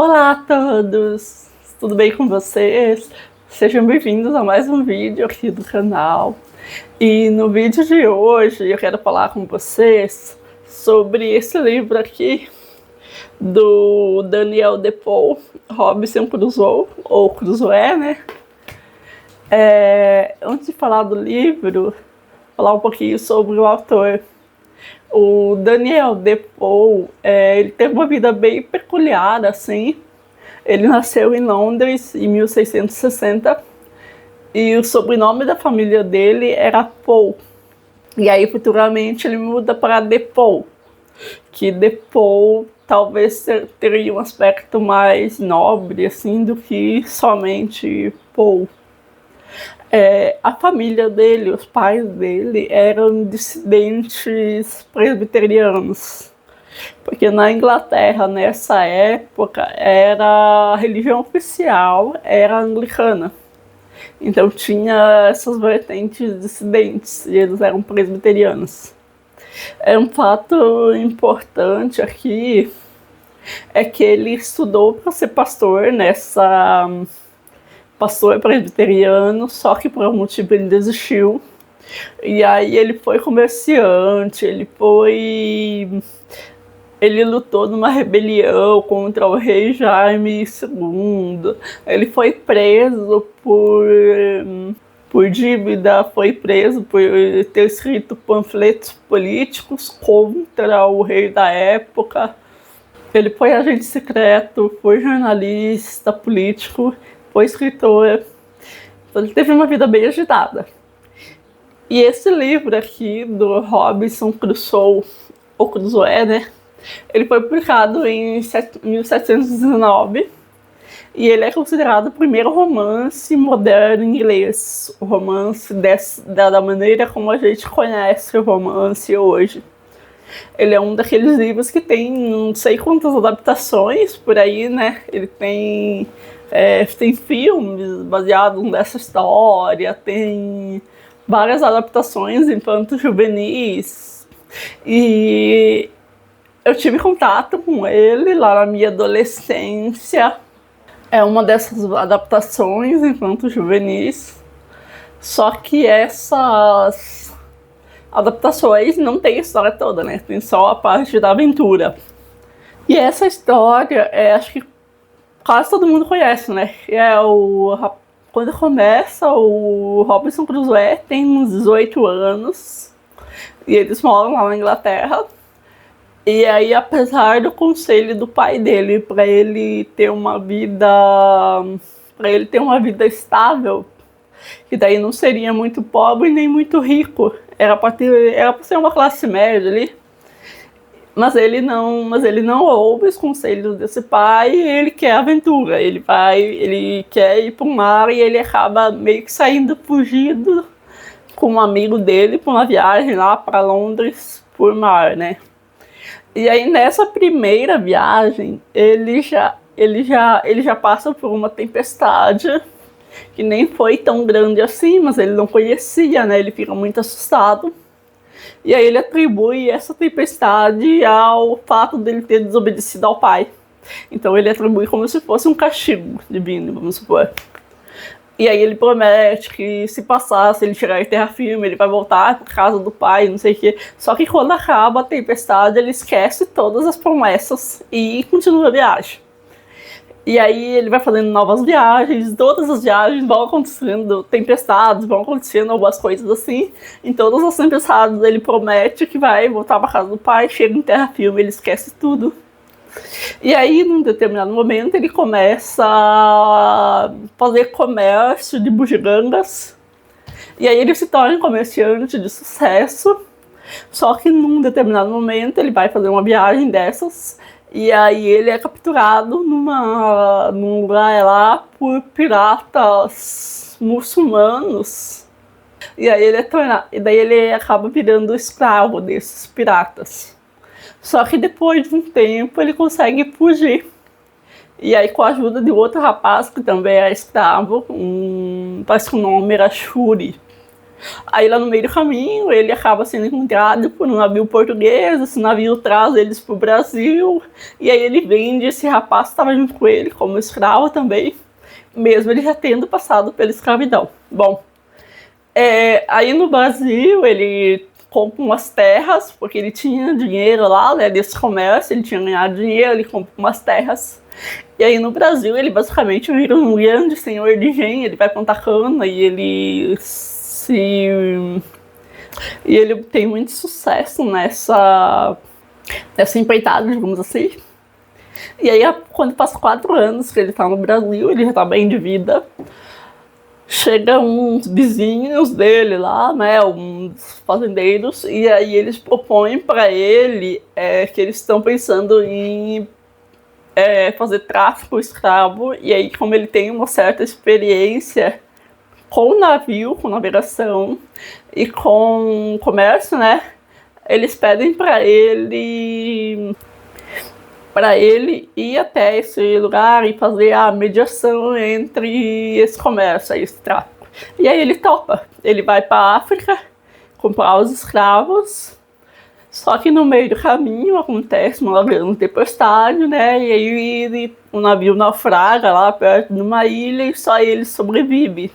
Olá a todos, tudo bem com vocês? Sejam bem-vindos a mais um vídeo aqui do canal. E no vídeo de hoje eu quero falar com vocês sobre esse livro aqui do Daniel Defoe, Robinson Crusoe, ou Crusoe, né? Antes de falar do livro, falar um pouquinho sobre o autor. O Daniel Defoe, ele teve uma vida bem peculiar, assim. Ele nasceu em Londres em 1660 e o sobrenome da família dele era Poe. E aí, futuramente, ele muda para Defoe, que Defoe talvez teria um aspecto mais nobre, assim, do que somente Poe. A família dele, os pais dele, eram dissidentes presbiterianos, porque na Inglaterra, nessa época, a religião oficial era anglicana. Então tinha essas vertentes dissidentes, e eles eram presbiterianos. Um fato importante aqui é que ele estudou para ser pastor pastor presbiteriano, só que por algum motivo ele desistiu. E aí ele foi comerciante, ele lutou numa rebelião contra o rei Jaime II. Ele foi preso por dívida, foi preso por ter escrito panfletos políticos contra o rei da época. Ele foi agente secreto, foi jornalista político, foi escritor. Então ele teve uma vida bem agitada. E esse livro aqui, do Robinson Crusoe, ou Crusoe, né? Ele foi publicado em 1719 e ele é considerado o primeiro romance moderno inglês. O romance da maneira como a gente conhece o romance hoje. Ele é um daqueles livros que tem não sei quantas adaptações por aí, né? Ele tem filmes baseados nessa história, tem várias adaptações infanto-juvenis. E eu tive contato com ele lá na minha adolescência. É uma dessas adaptações infanto-juvenis. Só que essas adaptações não tem a história toda, né? Tem só a parte da aventura. E essa história, acho que quase todo mundo conhece, né? Quando começa, o Robinson Crusoe tem uns 18 anos. E eles moram lá na Inglaterra. E aí, apesar do conselho do pai dele para ele ter uma vida estável, que daí não seria muito pobre nem muito rico, era para ser uma classe média ali, mas ele não ouve os conselhos desse pai. E ele quer aventura, ele quer ir para o mar, e ele acaba meio que saindo fugido com um amigo dele para uma viagem lá para Londres por mar, né? E aí, nessa primeira viagem, ele já passa por uma tempestade que nem foi tão grande assim, mas ele não conhecia, né? Ele fica muito assustado. E aí ele atribui essa tempestade ao fato dele ter desobedecido ao pai. Então ele atribui como se fosse um castigo divino, vamos supor. E aí ele promete que se ele chegar em terra firme, ele vai voltar para casa do pai, não sei o quê. Só que quando acaba a tempestade, ele esquece todas as promessas e continua a viagem. E aí ele vai fazendo novas viagens, todas as viagens vão acontecendo tempestades, vão acontecendo algumas coisas assim. Em todas as tempestades ele promete que vai voltar para casa do pai, chega em terra firme, ele esquece tudo. E aí, num determinado momento, ele começa a fazer comércio de bugigangas. E aí ele se torna um comerciante de sucesso. Só que num determinado momento ele vai fazer uma viagem dessas. E aí ele é capturado num lugar lá por piratas muçulmanos. E aí ele acaba virando escravo desses piratas. Só que depois de um tempo ele consegue fugir. E aí, com a ajuda de outro rapaz que também é escravo, parece que o nome era Shuri. Aí lá no meio do caminho ele acaba sendo encontrado por um navio português, esse navio traz eles pro Brasil, e aí ele vende esse rapaz que estava junto com ele como escravo também, mesmo ele já tendo passado pela escravidão. Bom, aí no Brasil ele compra umas terras, porque ele tinha dinheiro lá, né, desse comércio, ele tinha ganhado dinheiro, ele compra umas terras. E aí no Brasil ele basicamente vira um grande senhor de engenho, ele vai plantar cana e ele tem muito sucesso nessa empreitada, digamos assim. E aí quando passa 4 anos que ele tá no Brasil, ele já tá bem de vida, chegam uns vizinhos dele lá, né, uns fazendeiros, e aí eles propõem para ele que eles estão pensando em fazer tráfico escravo, e aí como ele tem uma certa experiência com o navio, com navegação e com comércio, né, eles pedem para ele ir até esse lugar e fazer a mediação entre esse comércio e esse tráfico. E aí ele topa, ele vai para a África comprar os escravos, só que no meio do caminho acontece uma grande tempestade, né, e aí o navio naufraga lá perto de uma ilha e só ele sobrevive.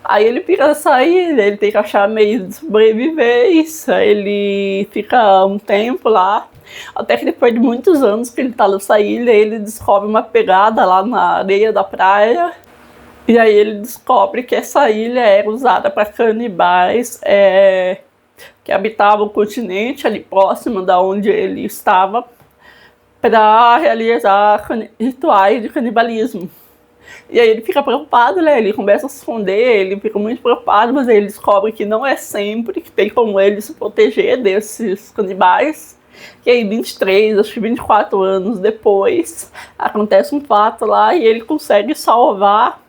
Aí ele fica nessa ilha, ele tem que achar meio de sobrevivência, ele fica um tempo lá, até que depois de muitos anos que ele tá nessa ilha, ele descobre uma pegada lá na areia da praia, e aí ele descobre que essa ilha era usada para canibais que habitavam o continente ali próximo da onde ele estava, para realizar rituais de canibalismo. E aí ele fica preocupado, né? Ele começa a se esconder, ele fica muito preocupado, mas aí ele descobre que não é sempre que tem como ele se proteger desses canibais. E aí 23, acho que 24 anos depois, acontece um fato lá e ele consegue salvar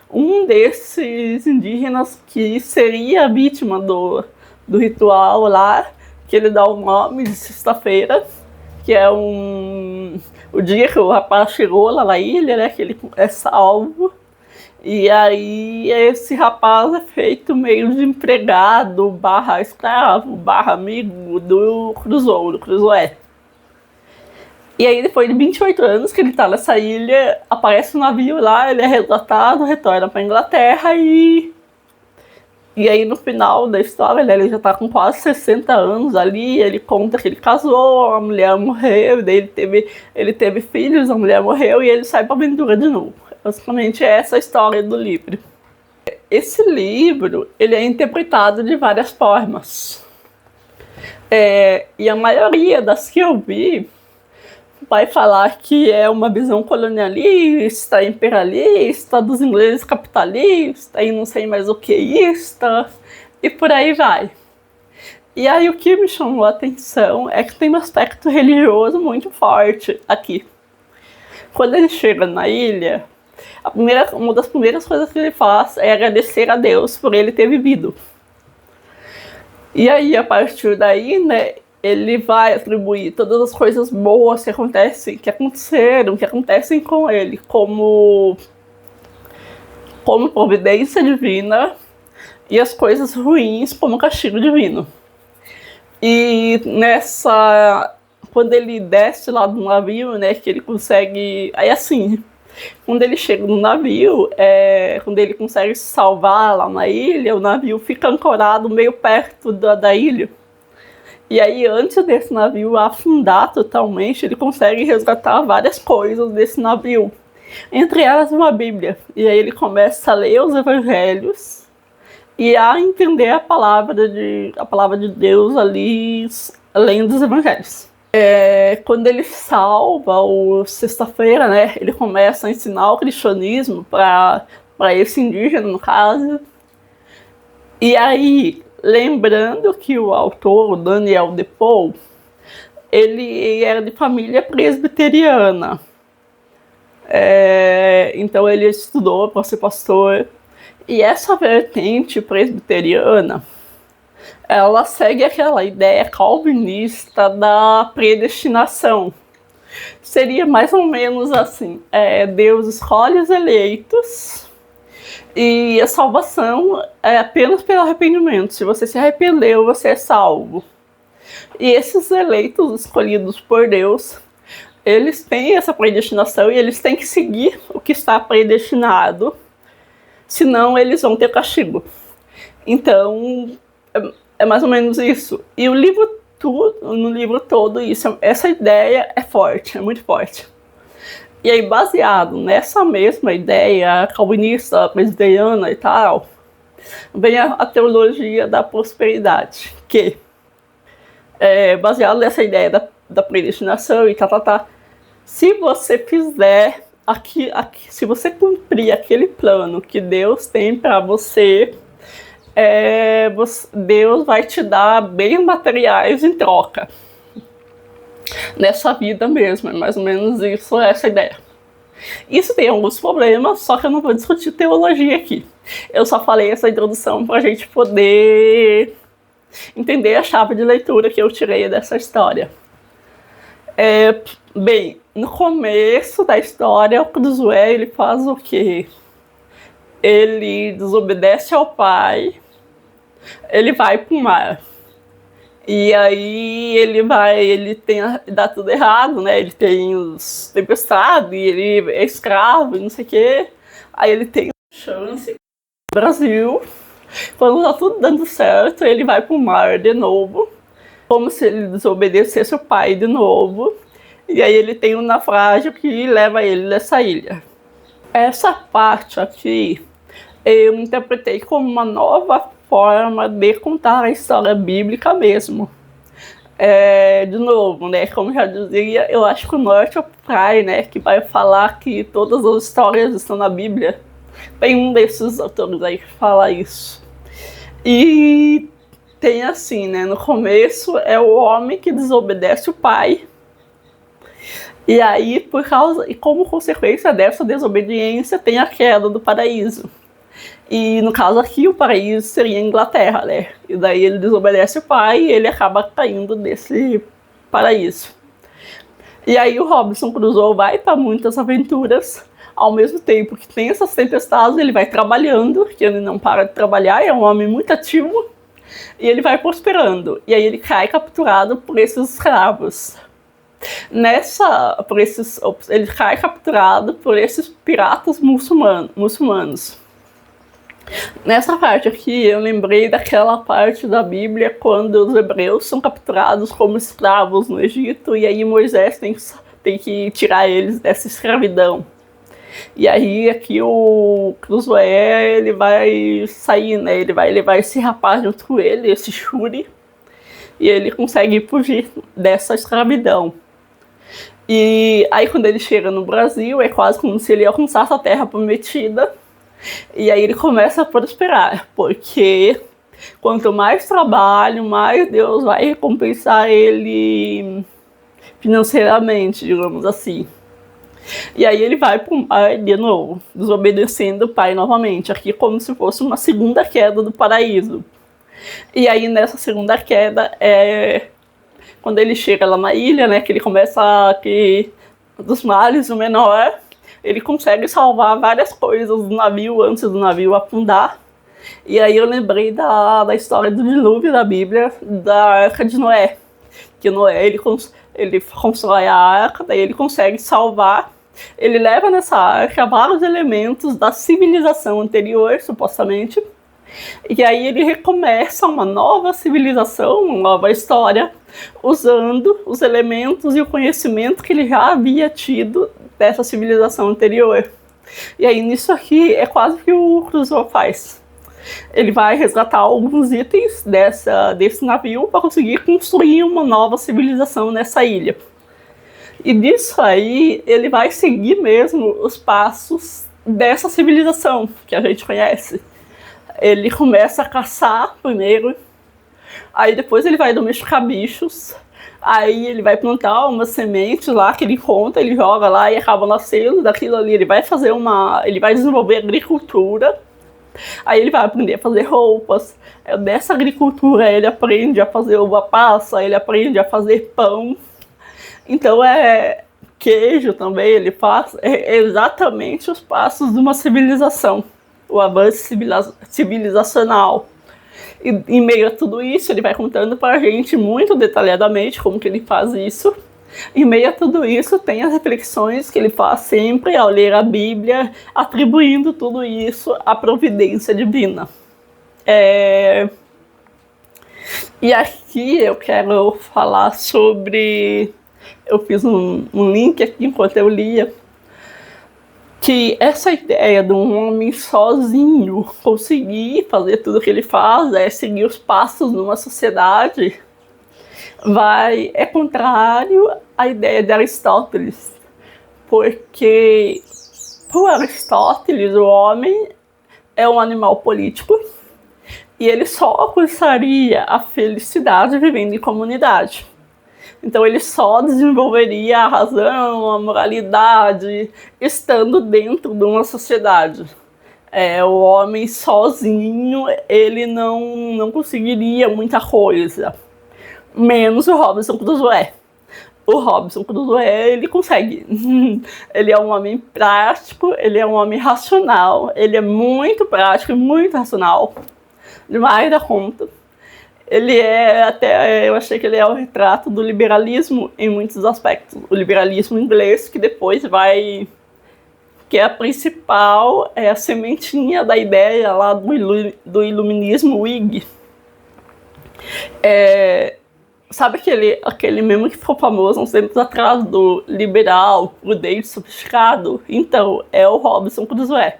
um desses indígenas que seria a vítima do ritual lá, que ele dá o nome de Sexta-feira, que é o dia que o rapaz chegou lá na ilha, né, que ele é salvo, e aí esse rapaz é feito meio de empregado, barra escravo, barra amigo do Cruzoé. E aí depois de 28 anos que ele tá nessa ilha, aparece um navio lá, ele é resgatado, retorna pra Inglaterra e aí no final da história, né, ele já tá com quase 60 anos ali, ele conta que ele casou, a mulher morreu, daí ele teve filhos, a mulher morreu e ele sai pra aventura de novo. Basicamente é essa a história do livro. Esse livro, ele é interpretado de várias formas. E a maioria das que eu vi vai falar que é uma visão colonialista, imperialista, dos ingleses capitalistas, e não sei mais o queísta, e por aí vai. E aí o que me chamou a atenção é que tem um aspecto religioso muito forte aqui. Quando ele chega na ilha, uma das primeiras coisas que ele faz é agradecer a Deus por ele ter vivido. E aí, a partir daí, né, ele vai atribuir todas as coisas boas que acontecem com ele, como providência divina, e as coisas ruins como castigo divino. E quando ele desce lá do navio, né, que ele consegue, aí assim, quando ele chega no navio, quando ele consegue se salvar lá na ilha, o navio fica ancorado meio perto da ilha. E aí, antes desse navio afundar totalmente, ele consegue resgatar várias coisas desse navio. Entre elas, uma Bíblia. E aí ele começa a ler os evangelhos e a entender a palavra de Deus ali, além dos evangelhos. Quando ele salva o Sexta-feira, né, ele começa a ensinar o cristianismo para esse indígena, no caso. E aí, lembrando que o autor, o Daniel Defoe, ele era de família presbiteriana. Então ele estudou para ser pastor. E essa vertente presbiteriana, ela segue aquela ideia calvinista da predestinação. Seria mais ou menos assim, Deus escolhe os eleitos, E a salvação é apenas pelo arrependimento. Se você se arrependeu, você é salvo. E esses eleitos escolhidos por Deus, eles têm essa predestinação e eles têm que seguir o que está predestinado, senão eles vão ter castigo. Então, é mais ou menos isso. E no livro todo, essa ideia é forte, é muito forte. E aí, baseado nessa mesma ideia calvinista, presbiteriana e tal, vem a teologia da prosperidade, que é baseado nessa ideia da predestinação e Se você fizer se você cumprir aquele plano que Deus tem para você, Deus vai te dar bens materiais em troca. Nessa vida mesmo, é mais ou menos isso, essa ideia. Isso tem alguns problemas, só que eu não vou discutir teologia aqui. Eu só falei essa introdução para a gente poder entender a chave de leitura que eu tirei dessa história. Bem, no começo da história, o Josué, ele faz o quê? Ele desobedece ao pai, ele vai para o mar. E aí dá tudo errado, né? Ele tem os tempestades, ele é escravo, não sei o quê. Aí ele tem uma chance no Brasil. Quando tá tudo dando certo, ele vai pro mar de novo, como se ele desobedecesse o pai de novo. E aí ele tem um naufrágio que leva ele nessa ilha. Essa parte aqui eu interpretei como uma nova forma de contar a história bíblica mesmo. De novo, né, como já dizia, eu acho que o Northrop Frye, né, que vai falar que todas as histórias estão na Bíblia, tem um desses autores aí que fala isso. E tem assim, né, no começo é o homem que desobedece o pai, e aí como consequência dessa desobediência tem a queda do paraíso. E no caso aqui, o paraíso seria a Inglaterra, né? E daí ele desobedece o pai e ele acaba caindo desse paraíso. E aí o Robinson Crusoe vai para muitas aventuras, ao mesmo tempo que tem essas tempestades, ele vai trabalhando, que ele não para de trabalhar, é um homem muito ativo, e ele vai prosperando. E aí ele cai capturado por esses escravos. Ele cai capturado por esses piratas muçulmanos. Nessa parte aqui, eu lembrei daquela parte da Bíblia quando os hebreus são capturados como escravos no Egito, e aí Moisés tem que tirar eles dessa escravidão. E aí aqui o Josué, ele vai sair, né? Ele vai levar esse rapaz junto com ele, esse Shuri, e ele consegue fugir dessa escravidão. E aí quando ele chega no Brasil, é quase como se ele alcançasse a terra prometida. E aí ele começa a prosperar, porque quanto mais trabalho, mais Deus vai recompensar ele financeiramente, digamos assim. E aí ele vai para o mar de novo, desobedecendo o pai novamente, aqui como se fosse uma segunda queda do paraíso. E aí nessa segunda queda quando ele chega lá na ilha, né, que ele começa dos males o menor, ele consegue salvar várias coisas do navio antes do navio afundar. E aí eu lembrei da história do dilúvio da Bíblia, da Arca de Noé. Que Noé, ele constrói a arca, daí ele consegue salvar. Ele leva nessa arca vários elementos da civilização anterior, supostamente. E aí ele recomeça uma nova civilização, uma nova história, usando os elementos e o conhecimento que ele já havia tido dessa civilização anterior. E aí nisso aqui é quase que o Crusoe faz. Ele vai resgatar alguns itens desse navio para conseguir construir uma nova civilização nessa ilha. E disso aí ele vai seguir mesmo os passos dessa civilização que a gente conhece. Ele começa a caçar primeiro, aí depois ele vai domesticar bichos, aí ele vai plantar umas sementes lá que ele encontra, ele joga lá e acaba nascendo daquilo ali. Ele vai desenvolver agricultura, aí ele vai aprender a fazer roupas. Dessa agricultura ele aprende a fazer uva passa, ele aprende a fazer pão. Então queijo também ele faz, exatamente os passos de uma civilização. o avanço civilizacional. E em meio a tudo isso, ele vai contando para a gente muito detalhadamente como que ele faz isso. Em meio a tudo isso, tem as reflexões que ele faz sempre ao ler a Bíblia, atribuindo tudo isso à providência divina. E aqui eu quero falar sobre... Eu fiz um link aqui enquanto eu lia, que essa ideia de um homem sozinho conseguir fazer tudo o que ele faz, seguir os passos numa sociedade, é contrário à ideia de Aristóteles. Porque, para Aristóteles, o homem é um animal político e ele só alcançaria a felicidade vivendo em comunidade. Então ele só desenvolveria a razão, a moralidade, estando dentro de uma sociedade. O homem sozinho, ele não conseguiria muita coisa. Menos o Robinson Crusoe. O Robinson Crusoe, ele consegue. Ele é um homem prático, ele é um homem racional, ele é muito prático e muito racional. Demais da conta. Ele eu achei que ele é o retrato do liberalismo em muitos aspectos. O liberalismo inglês, que depois que é a principal, é a sementinha da ideia lá do iluminismo Whig. Sabe aquele meme que ficou famoso uns tempos atrás, do liberal, prudente, sofisticado? Então, é o Robinson Crusoe.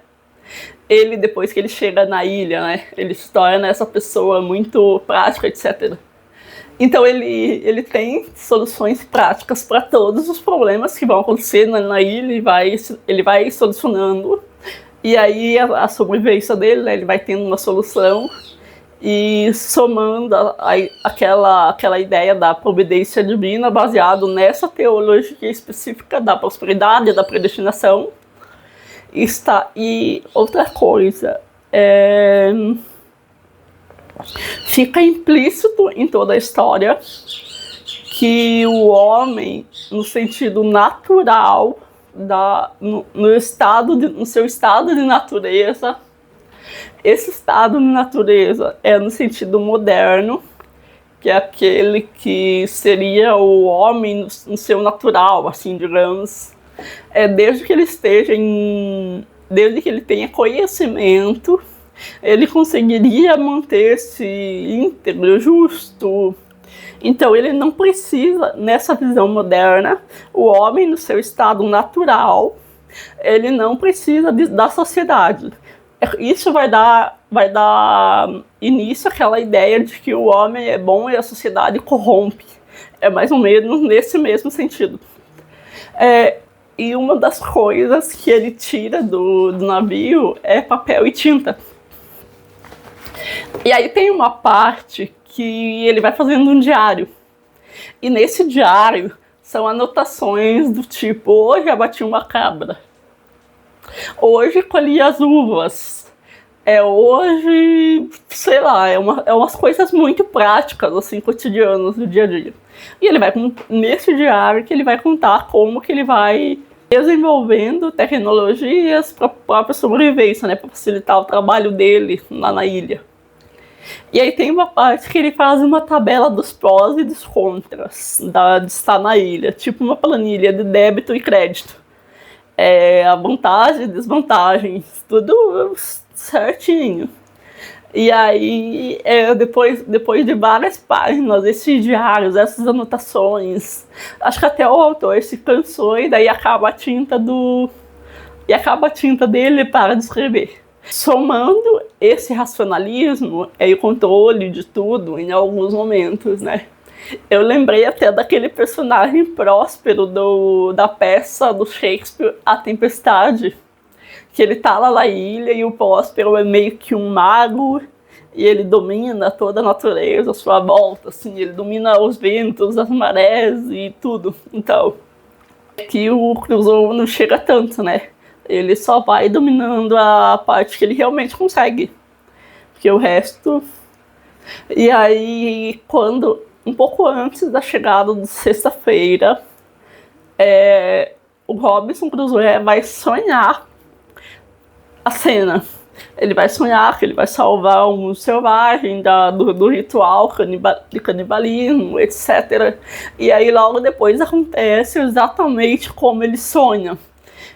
Ele, depois que ele chega na ilha, né, ele se torna essa pessoa muito prática, etc. Então ele tem soluções práticas para todos os problemas que vão acontecer na ilha, ele vai solucionando. E aí a sobrevivência dele, né, ele vai tendo uma solução e somando aquela ideia da providência divina baseado nessa teologia específica da prosperidade, da predestinação. E outra coisa, fica implícito em toda a história que o homem, no sentido natural, no seu estado de natureza, esse estado de natureza é no sentido moderno, que é aquele que seria o homem no seu natural, assim, digamos. Desde que ele tenha conhecimento, ele conseguiria manter-se íntegro, justo. Então ele não precisa, nessa visão moderna, o homem no seu estado natural, ele não precisa da sociedade. Isso vai dar início àquela ideia de que o homem é bom e a sociedade corrompe. É mais ou menos nesse mesmo sentido. E uma das coisas que ele tira do navio é papel e tinta. E aí tem uma parte que ele vai fazendo um diário. E nesse diário são anotações do tipo: hoje abati uma cabra. Hoje colhi as uvas. Hoje, sei lá, umas coisas muito práticas, assim, cotidianas do dia a dia. E ele vai, nesse diário, que ele vai contar como que ele vai desenvolvendo tecnologias para a própria sobrevivência, né, para facilitar o trabalho dele lá na ilha. E aí tem uma parte que ele faz uma tabela dos prós e dos contras de estar na ilha, tipo uma planilha de débito e crédito. A vantagem e desvantagens, tudo certinho. E aí, depois de várias páginas, esses diários, essas anotações, acho que até o autor se cansou e daí acaba a tinta dele para descrever. Somando esse racionalismo e o controle de tudo em alguns momentos, né? Eu lembrei até daquele personagem Próspero da peça do Shakespeare, A Tempestade, que ele tá lá na ilha e o Próspero é meio que um mago e ele domina toda a natureza à sua volta, assim, ele domina os ventos, as marés e tudo. Então, aqui o Crusoe não chega tanto, né? Ele só vai dominando a parte que ele realmente consegue, porque o resto... E aí, um pouco antes da chegada de sexta-feira, o Robinson Crusoe vai sonhar a cena. Ele vai sonhar que ele vai salvar um selvagem do ritual de canibalismo, etc. E aí logo depois acontece exatamente como ele sonha.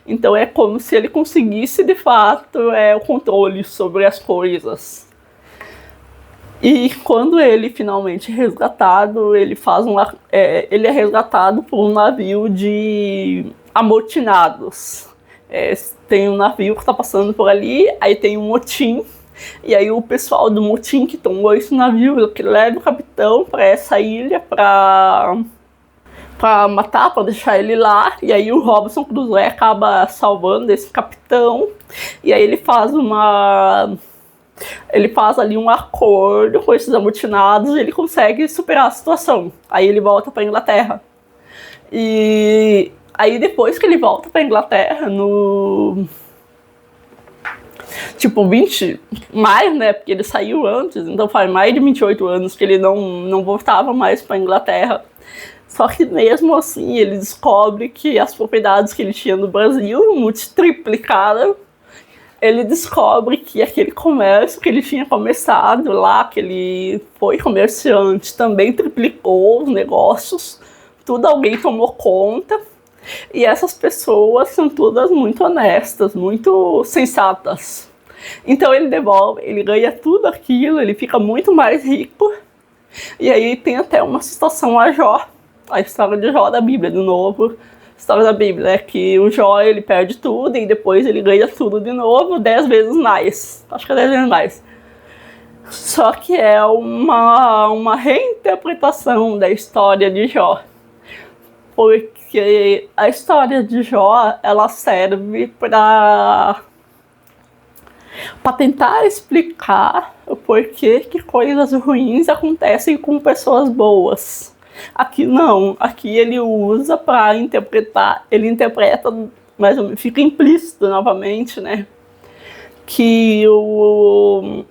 Então é como se ele conseguisse de fato o controle sobre as coisas. E quando ele finalmente é resgatado, ele é resgatado por um navio de amotinados. Tem um navio que está passando por ali, aí tem um motim, e aí o pessoal do motim que tomou esse navio, que leva o capitão para essa ilha para matar, para deixar ele lá, e aí o Robinson Crusoe acaba salvando esse capitão, e aí ele faz ali um acordo com esses amotinados e ele consegue superar a situação. Aí ele volta para Inglaterra. E aí depois que ele volta para Inglaterra, tipo 20 mais, né, porque ele saiu antes, então faz mais de 28 anos que ele não voltava mais para Inglaterra. Só que mesmo assim ele descobre que as propriedades que ele tinha no Brasil multiplicaram. Ele descobre que aquele comércio que ele tinha começado lá, que ele foi comerciante, também triplicou os negócios, tudo alguém tomou conta. E essas pessoas são todas muito honestas, muito sensatas. Então ele ganha tudo aquilo, ele fica muito mais rico. E aí tem até uma citação a Jó, a história de Jó da Bíblia, de novo. História da Bíblia, que o Jó ele perde tudo e depois ele ganha tudo de novo 10 vezes mais. Acho que é 10 vezes mais. Só que é uma reinterpretação da história de Jó. Porque a história de Jó, ela serve para tentar explicar o porquê que coisas ruins acontecem com pessoas boas. Aqui não, aqui ele usa para interpretar, ele interpreta, mas fica implícito novamente, né? Que o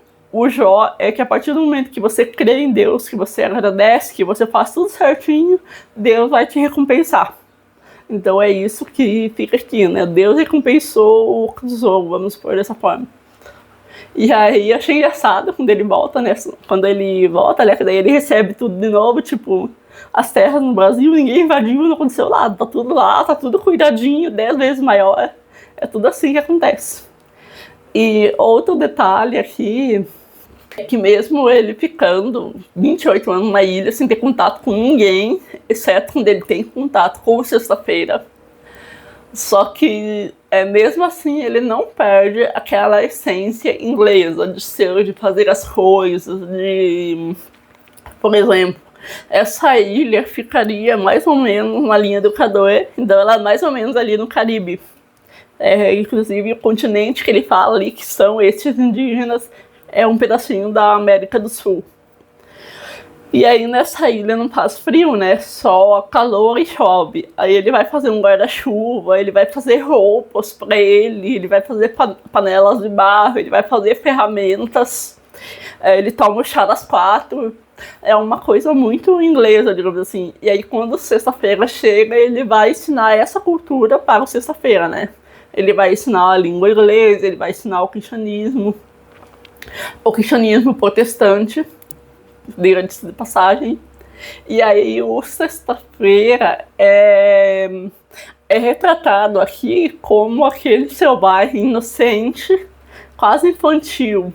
Jó é que a partir do momento que você crê em Deus, que você agradece, que você faz tudo certinho, Deus vai te recompensar. Então é isso que fica aqui, né? Deus recompensou o Crusoe, vamos por dessa forma. E aí achei engraçado quando ele volta, né? Quando ele volta, né? Daí ele recebe tudo de novo, tipo, as terras no Brasil, ninguém invadiu, não aconteceu nada, tá tudo lá, tá tudo cuidadinho, 10 vezes maior. É tudo assim que acontece. E outro detalhe aqui é que mesmo ele ficando 28 anos na ilha sem ter contato com ninguém, exceto quando ele tem contato com o Sexta-feira, só que mesmo assim ele não perde aquela essência inglesa de fazer as coisas, por exemplo, essa ilha ficaria mais ou menos na linha do Equador, então ela é mais ou menos ali no Caribe. Inclusive o continente que ele fala ali, que são esses indígenas, é um pedacinho da América do Sul. E aí nessa ilha não faz frio, né? Só calor e chove. Aí ele vai fazer um guarda-chuva, ele vai fazer roupas para ele vai fazer panelas de barro, ele vai fazer ferramentas, ele toma o chá das 4. É uma coisa muito inglesa, digamos assim. E aí quando Sexta-feira chega, ele vai ensinar essa cultura para o Sexta-feira, né? Ele vai ensinar a língua inglesa, ele vai ensinar o cristianismo protestante, diga-se de passagem. E aí o Sexta-feira é retratado aqui como aquele selvagem inocente, quase infantil.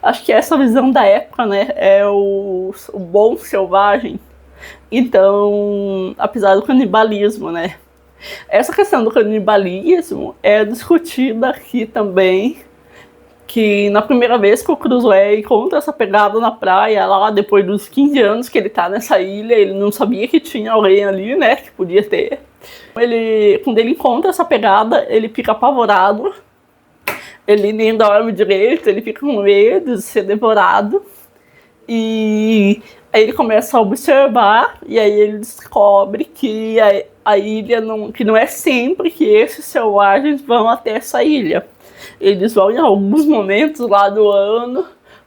Acho que essa visão da época, né, é o bom selvagem. Então, apesar do canibalismo, né, essa questão do canibalismo é discutida aqui também, que na primeira vez que o Crusoe encontra essa pegada na praia, lá depois dos 15 anos que ele tá nessa ilha, ele não sabia que tinha alguém ali, né, que podia ter. Quando ele encontra essa pegada, ele fica apavorado, ele nem dorme direito, ele fica com medo de ser devorado. E aí ele começa a observar, e aí ele descobre que a ilha que não é sempre que esses selvagens vão até essa ilha. Eles vão em alguns momentos lá do ano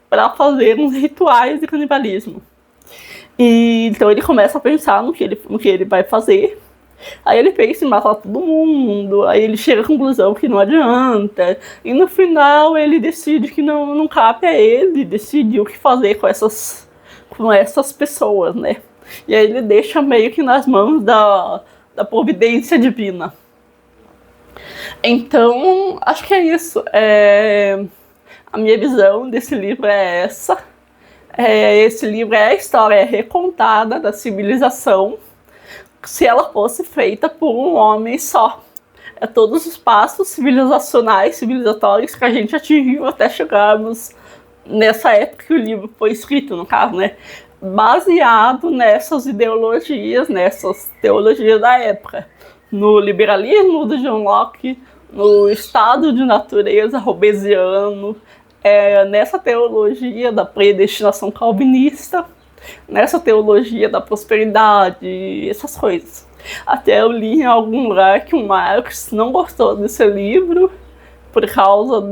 para fazer uns rituais de canibalismo. E então ele começa a pensar no que ele vai fazer. Aí ele pensa em matar todo mundo, aí ele chega à conclusão que não adianta, e no final ele decide que não cabe a ele decidir o que fazer com essas pessoas, né? E aí ele deixa meio que nas mãos da providência divina. Então, acho que é isso. A minha visão desse livro é essa. Esse livro é a história recontada da civilização, se ela fosse feita por um homem só. Todos os passos civilizatórios que a gente atingiu até chegarmos nessa época que o livro foi escrito, no caso, né? Baseado nessas ideologias, nessas teologias da época. No liberalismo do John Locke, no estado de natureza hobbesiano, nessa teologia da predestinação calvinista, nessa teologia da prosperidade, essas coisas. Até eu li em algum lugar que o Marx não gostou desse livro por causa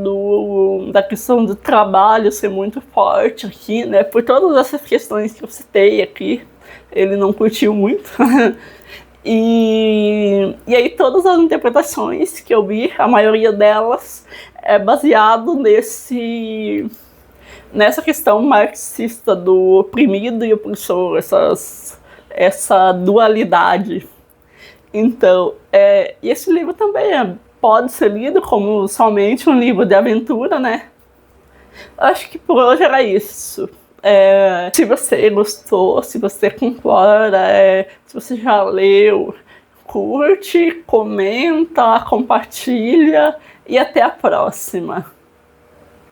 da questão do trabalho ser muito forte aqui, né? Por todas essas questões que eu citei aqui, ele não curtiu muito. E aí todas as interpretações que eu vi, a maioria delas é baseado nessa questão marxista do oprimido e opressor, essa dualidade. Então, e esse livro também pode ser lido como somente um livro de aventura, né? Acho que por hoje era isso. Se você gostou, se você concorda, se você já leu, curte, comenta, compartilha e até a próxima.